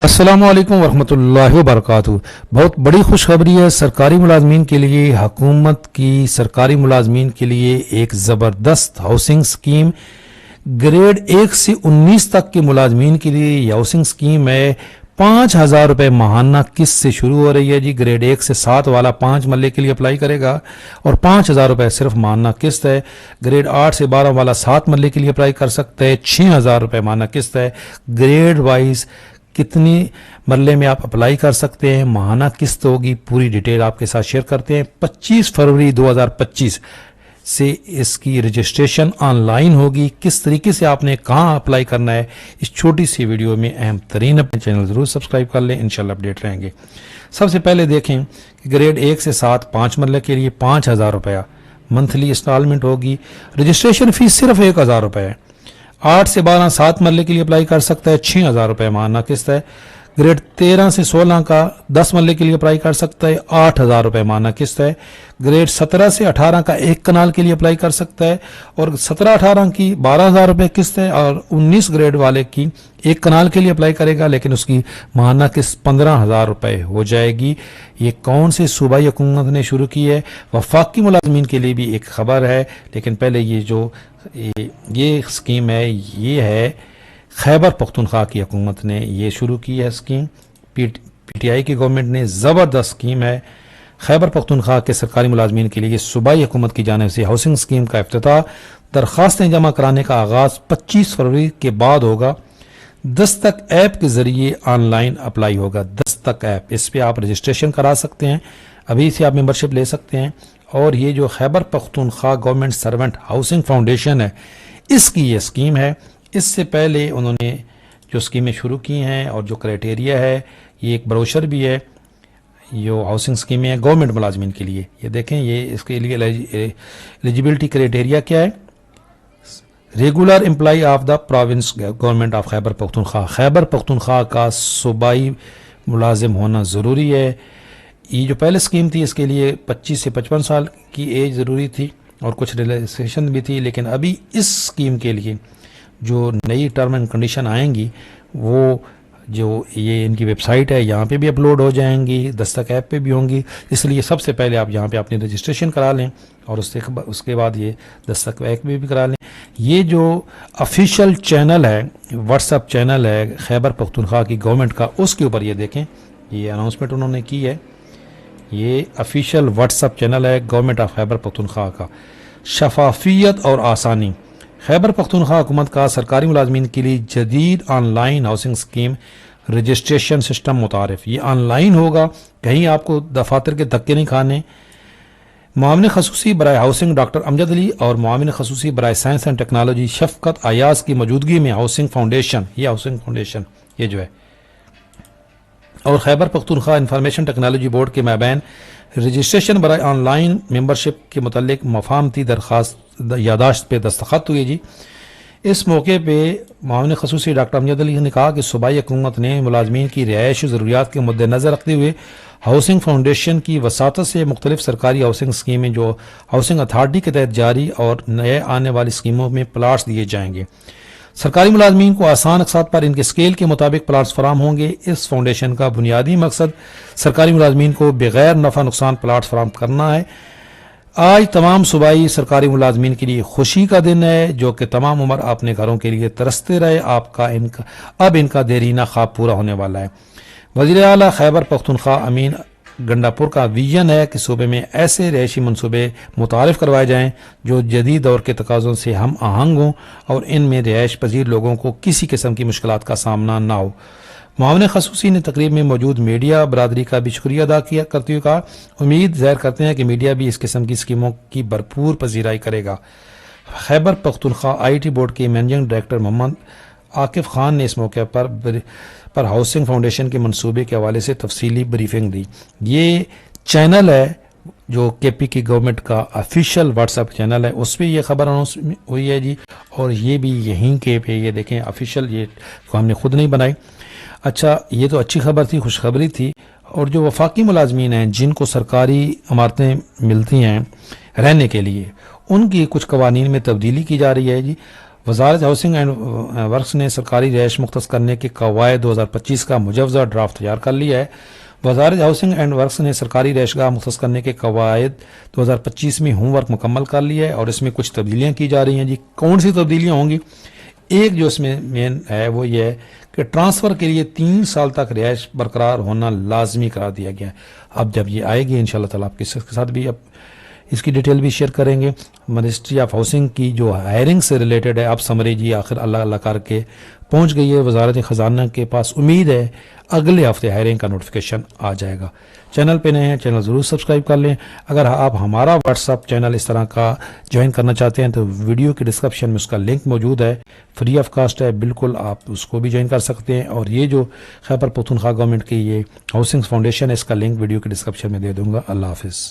अस्सलामुअलैकुम वरहमतुल्लाहि वबरकातुहू। बहुत बड़ी खुशखबरी है सरकारी मुलाजमीन के लिए। हुकूमत की सरकारी मुलाजमीन के लिए एक ज़बरदस्त हाउसिंग स्कीम ग्रेड 1 से 19 तक के मुलाजमीन के लिए ये हाउसिंग स्कीम है। 5,000 रुपये माहाना किस्त से शुरू हो रही है जी। ग्रेड 1 से 7 वाला 5 मरले के लिए अप्लाई करेगा और 5,000 रुपये सिर्फ माहाना किस्त है। ग्रेड 8 से 12 वाला 7 मरले के लिए अप्लाई कर सकते हैं, 6,000 रुपये माहाना किस्त है। ग्रेड वाइज कितनी मरले में आप अप्लाई कर सकते हैं, माहाना किस्त होगी, पूरी डिटेल आपके साथ शेयर करते हैं। 25 फरवरी 2025 से इसकी रजिस्ट्रेशन ऑनलाइन होगी। किस तरीके से आपने कहाँ अप्लाई करना है, इस छोटी सी वीडियो में अहम तरीन। अपने चैनल ज़रूर सब्सक्राइब कर लें, इंशाल्लाह अपडेट रहेंगे। सबसे पहले देखें कि ग्रेड 1 से 7 5 मरले के लिए 5,000 रुपया मंथली इंस्टॉलमेंट होगी। रजिस्ट्रेशन फीस सिर्फ 1,000 रुपये है। 8 से 12 7 मरले के लिए अप्लाई कर सकता है, 6,000 रुपये माहाना किस्त है। ग्रेड 13 से 16 का 10 मरले के लिए अप्लाई कर सकता है, 8,000 रुपये माहाना किस्त है। ग्रेड 17 से 18 का 1 कनाल के लिए अप्लाई कर सकता है और 17-18 की 12,000 रुपये किस्त है। और 19 ग्रेड वाले की 1 कनाल के लिए अप्लाई करेगा लेकिन उसकी माहाना किस्त 15,000 रुपये हो जाएगी। ये कौन से सूबाई हुकूमत ने शुरू की है? वफाकी मुलाजमीन के लिए भी एक खबर है, लेकिन पहले ये स्कीम है, ये है खैबर पख्तूनख्वा की हुकूमत ने ये शुरू की है स्कीम। पीटीआई की गवर्नमेंट ने ज़बरदस्त स्कीम है खैबर पख्तूनख्वा के सरकारी मुलाजमीन के लिए। सूबाई हुकूमत की जानिब से हाउसिंग स्कीम का इफ्तिताह, दरख्वास्तें जमा कराने का आगाज़ 25 फरवरी के बाद होगा। दस्तक ऐप के ज़रिए ऑनलाइन अप्लाई होगा। दस्तक ऐप, इस पर आप रजिस्ट्रेशन करा सकते हैं, अभी से आप मेंबरशिप ले सकते हैं। और ये जो Khyber Pakhtunkhwa government servant housing foundation है, इसकी ये स्कीम है। इससे पहले उन्होंने जो स्कीमें शुरू की हैं और जो क्राइटेरिया है, ये एक ब्रोशर भी है, जो हाउसिंग स्कीमें हैं गवर्नमेंट मुलाजमीन के लिए। ये देखें, ये इसके लिए एलिजिबिलिटी क्राइटेरिया क्या है। Regular employ of the province government of Khyber Pakhtunkhwa, Khyber Pakhtunkhwa का सूबाई मुलाजिम होना ज़रूरी है। ये जो पहले स्कीम थी इसके लिए 25 से 55 साल की एज ज़रूरी थी और कुछ रिलैक्सेशन भी थी, लेकिन अभी इस स्कीम के लिए जो नई टर्म एंड कंडीशन आएंगी वो जो ये इनकी वेबसाइट है यहाँ पे भी अपलोड हो जाएंगी, दस्तक ऐप पे भी होंगी। इसलिए सबसे पहले आप यहाँ पे अपनी रजिस्ट्रेशन करा लें और उसके बाद ये दस्तक ऐप पे भी करा लें। ये जो ऑफिशियल चैनल है, व्हाट्सएप चैनल है खैबर पख्तूनख्वा की गवर्नमेंट का, उसके ऊपर ये देखें, ये अनाउंसमेंट उन्होंने की है। ये ऑफिशियल व्हाट्सएप चैनल है गवर्नमेंट ऑफ खैबर पख्तूनख्वा का। शफाफियत और आसानी, खैबर पख्तूनख्वा हुकूमत का सरकारी मुलाजमीन के लिए जदीद online housing scheme registration system मुतारिफ। ये ऑनलाइन होगा, कहीं आपको दफातर के धक्के नहीं खाने। मुआविन खसूसी बराए हाउसिंग डॉक्टर अमजद अली और मुआविन खसूसी बराए साइंस एंड टेक्नोलॉजी शफकत अयाज की मौजूदगी में हाउसिंग फाउंडेशन, ये जो है, और Khyber Pakhtunkhwa information technology board के माबैन रजिस्ट्रेशन बराए ऑनलाइन मेंबरशिप के मुतल्लिक मफाहमती दरख्वास्त यादाश्त पे दस्तखत हुए जी। इस मौके पे मुआविन खसूसी डॉक्टर अमजद अली ने कहा कि सूबाई हुकूमत ने मुलाजमीन की रिहायश ज़रूरियात के मद्देनज़र रखते हुए हाउसिंग फाउंडेशन की वसातत से मुख्तलिफ सरकारी हाउसिंग स्कीमें जो हाउसिंग अथॉरिटी के तहत जारी और नए आने वाली स्कीमों में प्लाट्स दिए जाएंगे। सरकारी मुलाजमीन को आसान अक़सात पर इनके स्केल के मुताबिक प्लाट्स फराम होंगे। इस फाउंडेशन का बुनियादी मकसद सरकारी मुलाजमीन को बगैर नफ़ा नुकसान प्लाट्स फराम करना है। आज तमाम सूबाई सरकारी मुलाजमीन के लिए खुशी का दिन है, जो कि तमाम उम्र अपने घरों के लिए तरसते रहे। अब इनका देरीना ख्वाब पूरा होने वाला है। वज़ीर आला खैबर पख्तूनख्वा अमीन गंडापुर का विजन है कि सूबे में ऐसे रिहायशी मनसूबे मुतारिफ करवाए जाएँ जो जदीद दौर के तकाज़ों से हम आहंग हों और इनमें रिहायश पजीर लोगों को किसी किस्म की मुश्किलात का सामना ना हो। मुआविन खसूसी ने तकरीब में मौजूद मीडिया बरादरी का भी शुक्रिया अदा करते हुए कहा, उम्मीद ज़ाहिर करते हैं कि मीडिया भी इस किस्म की स्कीमों की भरपूर पजीराई करेगा। खैबर पख्तूनख्वा IT बोर्ड के मैनेजिंग डायरेक्टर मोहम्मद आकिफ खान ने इस मौके पर हाउसिंग फाउंडेशन के मनसूबे के हवाले से तफसीली ब्रीफिंग दी। ये चैनल है जो KP की गवर्नमेंट का ऑफिशियल व्हाट्सएप चैनल है, उस पर यह खबर अनाउंस हुई है जी। और ये भी यहीं के पे, ये देखें ऑफिशियल, ये हमने खुद नहीं बनाई। अच्छा, ये तो अच्छी खबर थी, खुशखबरी थी। और जो वफाकी मुलाजमीन हैं जिनको सरकारी इमारतें मिलती हैं रहने के लिए, उनकी कुछ कवानीन में तब्दीली की जा रही है जी। वजारत हाउसिंग एंड वर्क्स ने सरकारी रिहाइश मुख्तस करने के कवायद 2025 का मुजवजा ड्राफ्ट तैयार कर लिया है। वजारत हाउसिंग एंड वर्क्स ने सरकारी रिहाइशगाह मुख्तस करने के कवायद 2025 में होमवर्क मुकम्मल कर लिया है और इसमें कुछ तब्दीलियाँ की जा रही हैं जी। कौन सी तब्दीलियाँ होंगी? एक जो इसमें मेन है वो ये है कि ट्रांसफ़र के लिए 3 साल तक रिहाइश बरकरार होना लाजमी करार दिया गया है। अब जब ये आएगी इंशाल्लाह ताला आपके साथ भी अब इसकी डिटेल भी शेयर करेंगे। मिनिस्ट्री ऑफ हाउसिंग की जो हायरिंग से रिलेटेड है, अब समरी जी आखिर अल्लाह अल्लाह करके पहुंच गई है वजारत ख़जाना के पास। उम्मीद है अगले हफ्ते हायरिंग का नोटिफिकेशन आ जाएगा। चैनल पे नए हैं, चैनल ज़रूर सब्सक्राइब कर लें। अगर आप हमारा व्हाट्सअप चैनल इस तरह का ज्वाइन करना चाहते हैं तो वीडियो के डिस्क्रिप्शन में उसका लिंक मौजूद है, फ्री ऑफ कास्ट है, बिल्कुल आप उसको भी ज्वाइन कर सकते हैं। और ये जो खैबर पख्तूनख्वा गवर्नमेंट की ये हाउसिंग फाउंडेशन है, इसका लिंक वीडियो के डिस्क्रिप्शन में दे दूँगा। अल्लाह हाफिज़।